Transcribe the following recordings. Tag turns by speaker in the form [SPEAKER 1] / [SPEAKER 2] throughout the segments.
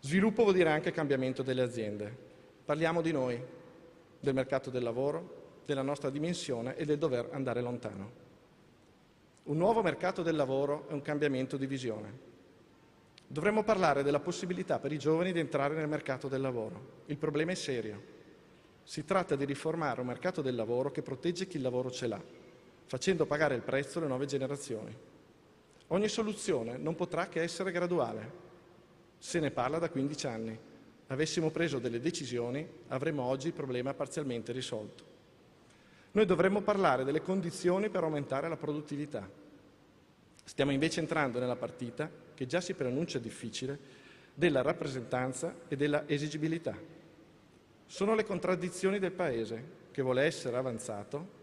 [SPEAKER 1] Sviluppo vuol dire anche cambiamento delle aziende. Parliamo di noi, del mercato del lavoro, della nostra dimensione e del dover andare lontano. Un nuovo mercato del lavoro è un cambiamento di visione. Dovremmo parlare della possibilità per i giovani di entrare nel mercato del lavoro. Il problema è serio. Si tratta di riformare un mercato del lavoro che protegge chi il lavoro ce l'ha, facendo pagare il prezzo alle nuove generazioni. Ogni soluzione non potrà che essere graduale. Se ne parla da 15 anni. Avessimo preso delle decisioni, avremmo oggi il problema parzialmente risolto. Noi dovremmo parlare delle condizioni per aumentare la produttività. Stiamo invece entrando nella partita, che già si preannuncia difficile, della rappresentanza e della esigibilità. Sono le contraddizioni del Paese, che vuole essere avanzato,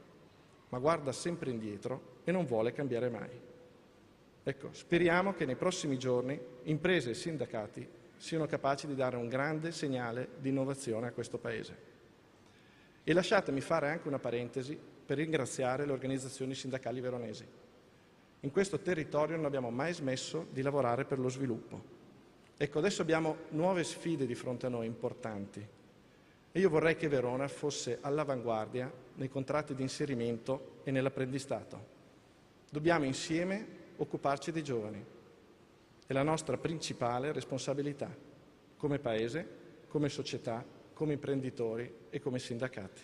[SPEAKER 1] ma guarda sempre indietro e non vuole cambiare mai. Ecco, speriamo che nei prossimi giorni imprese e sindacati siano capaci di dare un grande segnale di innovazione a questo Paese. E lasciatemi fare anche una parentesi per ringraziare le organizzazioni sindacali veronesi. In questo territorio non abbiamo mai smesso di lavorare per lo sviluppo. Ecco, adesso abbiamo nuove sfide di fronte a noi importanti e io vorrei che Verona fosse all'avanguardia nei contratti di inserimento e nell'apprendistato. Dobbiamo insieme occuparci dei giovani. È la nostra principale responsabilità, come Paese, come società, come imprenditori e come sindacati.